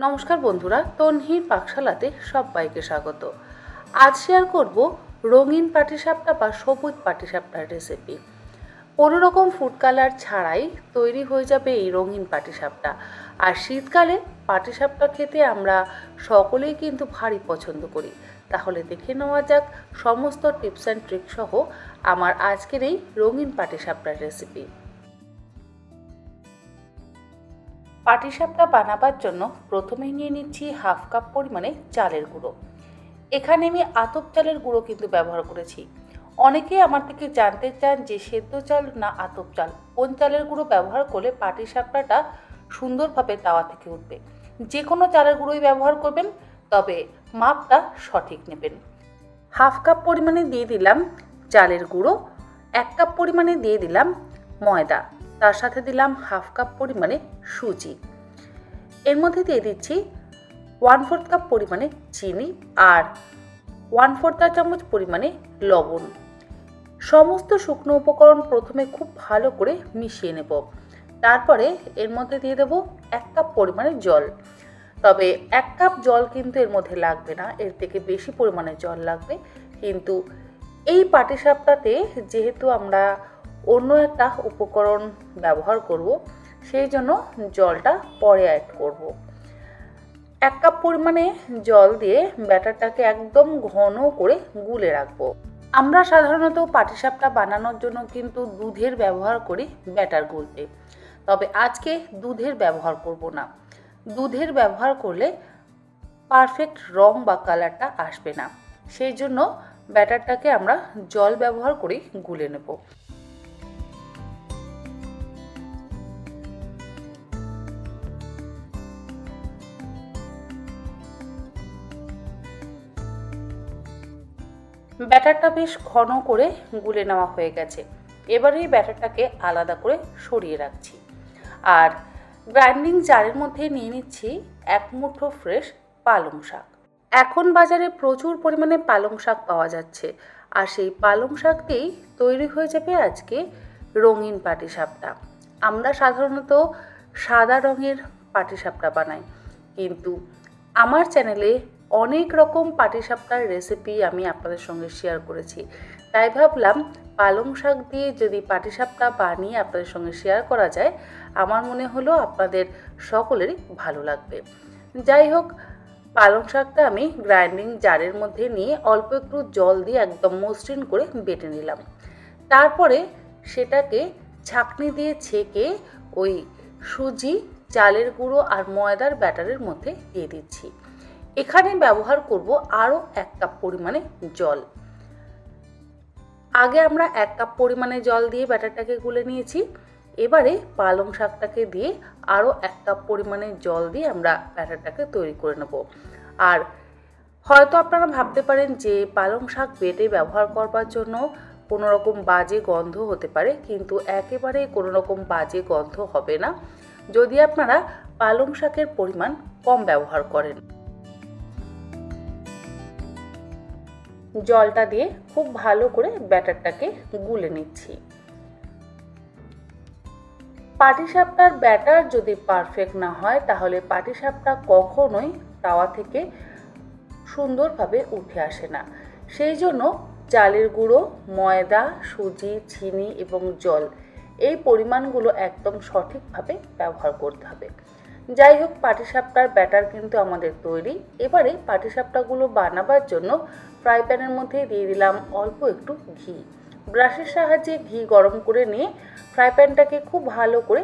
নমস্কার বন্ধুরা, তন্হির পাকশালাতে সবাইকে স্বাগত। আজ শেয়ার করব রঙিন পাটিসাপটা বা সবুজ পাটিসাপটার রেসিপি। কোনো রকম ফুড কালার ছাড়াই তৈরি হয়ে যাবে এই রঙিন পাটিসাপটা। আর শীতকালে পাটিসাপটা খেতে আমরা সকলেই কিন্তু ভারী পছন্দ করি। তাহলে দেখে নেওয়া যাক সমস্ত টিপস অ্যান্ড ট্রিক সহ আমার আজকের এই রঙিন পাটিসাপটার রেসিপি। পাটিসাপটা বানাবার জন্য প্রথমেই নিয়ে নিচ্ছি হাফ কাপ পরিমাণে চালের গুঁড়ো। এখানে আমি আতপ চালের গুঁড়ো কিন্তু ব্যবহার করেছি। অনেকেই আমার থেকে জানতে চান যে সেদ্ধ চাল না আতপ চাল, কোন চালের গুঁড়ো ব্যবহার করলে পাটিসাপটাটা সুন্দরভাবে তাওয়া থেকে উঠবে। যে কোনো চালের গুঁড়োই ব্যবহার করবেন, তবে মাপটা সঠিক নেবেন। হাফ কাপ পরিমাণে দিয়ে দিলাম চালের গুঁড়ো, 1 কাপ পরিমাণে দিয়ে দিলাম ময়দা, তার সাথে দিলাম হাফ কাপ পরিমাণে সুজি। এর মধ্যে দিয়ে দিচ্ছি 1/4 কাপ পরিমাণে চিনি আর 1/4 চা চামচ পরিমাণে লবণ। সমস্ত শুকনো উপকরণ প্রথমে খুব ভালো করে মিশিয়ে নেব। তারপরে এর মধ্যে দিয়ে দেব 1 কাপ পরিমাণে জল। তবে 1 কাপ জল কিন্তু এর মধ্যে লাগবে না, এর থেকে বেশি পরিমাণে জল লাগবে। কিন্তু এই পাটিসাপটাতে যেহেতু আমরা অন্য একটা উপকরণ ব্যবহার করব, সেই জন্য জলটা পরে অ্যাড করব। 1 কাপ পরিমাণে জল দিয়ে ব্যাটারটাকে একদম ঘন করে গুলে রাখবো। আমরা সাধারণত পাটিসাপটা বানানোর জন্য কিন্তু দুধের ব্যবহার করি ব্যাটার গুলতে, তবে আজকে দুধের ব্যবহার করব না। দুধের ব্যবহার করলে পারফেক্ট রং বা কালারটা আসবে না, সেই জন্য ব্যাটারটাকে আমরা জল ব্যবহার করে গুলে নেব। ব্যাটারটা বেশ ঘন করে গুলে নেওয়া হয়ে গেছে। এবার এই ব্যাটারটাকে আলাদা করে সরিয়ে রাখছি। আর গ্রাইন্ডিং জারের মধ্যে নিয়ে নিচ্ছি 1 মুঠো ফ্রেশ পালং শাক। এখন বাজারে প্রচুর পরিমাণে পালং শাক পাওয়া যাচ্ছে, আর সেই পালং শাক দিয়েই তৈরি হয়ে যাবে আজকে রঙিন পাটিসাপটা। আমরা সাধারণত সাদা রঙের পাটিসাপটা বানাই, কিন্তু আমার চ্যানেলে অনেক রকম পাটিসাপটার রেসিপি আমি আপনাদের সঙ্গে শেয়ার করেছি। তাই ভাবলাম পালং শাক দিয়ে যদি পাটিসাপটা বানিয়ে আপনাদের সঙ্গে শেয়ার করা যায়, আমার মনে হলো আপনাদের সকলেরই ভালো লাগবে। যাই হোক, পালং শাকটা আমি গ্রাইন্ডিং জারের মধ্যে নিয়ে অল্প একটু জল দিয়ে একদম মসৃণ করে বেটে নিলাম। তারপরে সেটাকে ছাঁকনি দিয়ে ছেঁকে ওই সুজি, চালের গুঁড়ো আর ময়দার ব্যাটারের মধ্যে দিয়ে দিচ্ছি। এখানে ব্যবহার করব আরও 1 কাপ পরিমাণে জল। আগে আমরা 1 কাপ পরিমাণে জল দিয়ে ব্যাটারটাকে গুলে নিয়েছি। এবারে পালং শাকটাকে দিয়ে আরও 1 কাপ পরিমাণে জল দিয়ে আমরা ব্যাটারটাকে তৈরি করে নেব। আর হয়তো আপনারা ভাবতে পারেন যে পালং শাক বেটে ব্যবহার করবার জন্য কোনো রকম বাজে গন্ধ হতে পারে, কিন্তু একেবারে কোনো রকম বাজে গন্ধ হবে না যদি আপনারা পালং শাকের পরিমাণ কম ব্যবহার করেন। জলটা দিয়ে খুব ভালো করে ব্যাটারটাকে গুলে নিচ্ছি। পাটিসাপটার ব্যাটার যদি পারফেক্ট না হয়, তাহলে পাটিসাপটা কখনোই তাওয়া থেকে সুন্দরভাবে উঠে আসে না। সেই জন্য চালের গুঁড়ো, ময়দা, সুজি, চিনি এবং জল, এই পরিমাণগুলো একদম সঠিকভাবে ব্যবহার করতে হবে। যাই হোক, পাটিসাপটার ব্যাটার কিন্তু আমাদের তৈরি। এবারে পাটিসাপটাগুলো বানাবার জন্য ফ্রাই প্যানের মধ্যে দিয়ে দিলাম অল্প একটু ঘি। ব্রাশের সাহায্যে ঘি গরম করে নিয়ে ফ্রাই প্যানটাকে খুব ভালো করে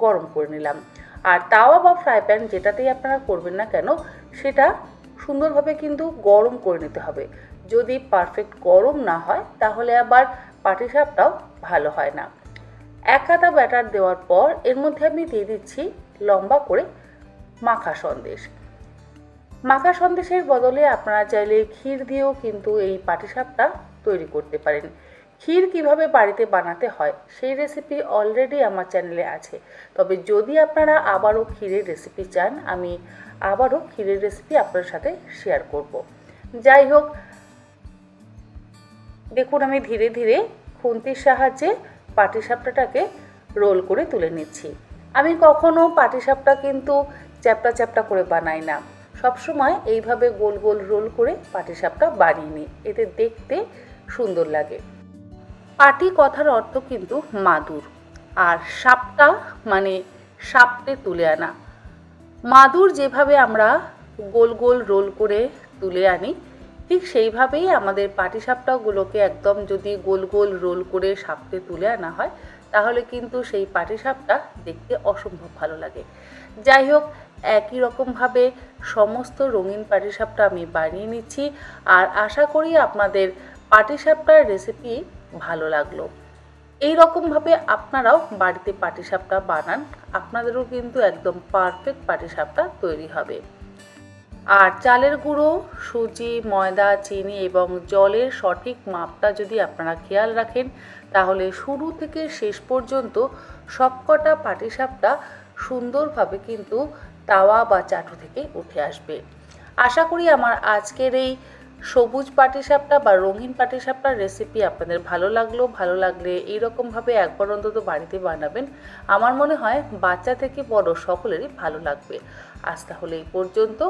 গরম করে নিলাম। আর তাওয়া বা ফ্রাই প্যান যেটাতেই আপনারা করবেন না কেন, সেটা সুন্দরভাবে কিন্তু গরম করে নিতে হবে। যদি পারফেক্ট গরম না হয়, তাহলে আবার পাটিসাপটাও ভালো হয় না। 1 হাতা ব্যাটার দেওয়ার পর এর মধ্যে আমি দিয়ে দিচ্ছি লম্বা করে মাখা সন্দেশ। মাখা সন্দেশের বদলে আপনারা চাইলে ক্ষীর দিয়েও কিন্তু এই পাটিসাপটা তৈরি করতে পারেন। ক্ষীর কিভাবে বাড়িতে বানাতে হয় সেই রেসিপি অলরেডি আমার চ্যানেলে আছে, তবে যদি আপনারা আবারও ক্ষীরের রেসিপি চান, আমি আবারও ক্ষীরের রেসিপি আপনার সাথে শেয়ার করব। যাই হোক, দেখুন আমি ধীরে ধীরে খুন্তির সাহায্যে পাটিসাপটাটাকে রোল করে তুলে নিচ্ছি। আমি কখনো পাটিসাপটা কিন্তু চ্যাপ্টা চ্যাপ্টা করে বানাই না, সবসময় এইভাবে গোল গোল রোল করে পাটিসাপটা বানিয়ে নিই, এতে দেখতে সুন্দর লাগে। পাটি কথার অর্থ কিন্তু মাদুর, আর সাপটা মানে সাপটে তুলে আনা। মাদুর যেভাবে আমরা গোল গোল রোল করে তুলে আনি, ঠিক সেইভাবেই আমাদের পাটিসাপটাগুলোকে একদম যদি গোল গোল রোল করে সাপটে তুলে আনা হয়, তাহলে কিন্তু সেই পাটিসাপটা দেখতে অসম্ভব ভালো লাগে। যাই হোক, একই রকমভাবে সমস্ত রঙিন পাটিসাপটা আমি বানিয়ে নিচ্ছি, আর আশা করি আপনাদের পাটিসাপটার রেসিপি ভালো লাগলো। এই রকমভাবে আপনারাও বাড়িতে পাটিসাপটা বানান, আপনাদেরও কিন্তু একদম পারফেক্ট পাটিসাপটা তৈরি হবে। আর চালের গুঁড়ো, সুজি, ময়দা, চিনি এবং জলের সঠিক মাপটা যদি আপনারা খেয়াল রাখেন, তাহলে শুরু থেকে শেষ পর্যন্ত সবকটা পাটিসাপটা সুন্দরভাবে কিন্তু তাওয়া বা চাটু থেকে উঠে আসবে। আশা করি আমার আজকের এই সবুজ পাটিসাপটা বা রঙিন পাটিসাপটার রেসিপি আপনাদের ভালো লাগলো। ভালো লাগলে এইরকমভাবে একবার অন্তত বাড়িতে বানাবেন। আমার মনে হয় বাচ্চা থেকে বড় সকলেরই ভালো লাগবে। আজ তাহলে এই পর্যন্ত,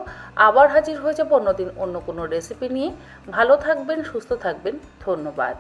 আবার হাজির হয়ে যাব অন্যদিন অন্য কোনো রেসিপি নিয়ে। ভালো থাকবেন, সুস্থ থাকবেন, ধন্যবাদ।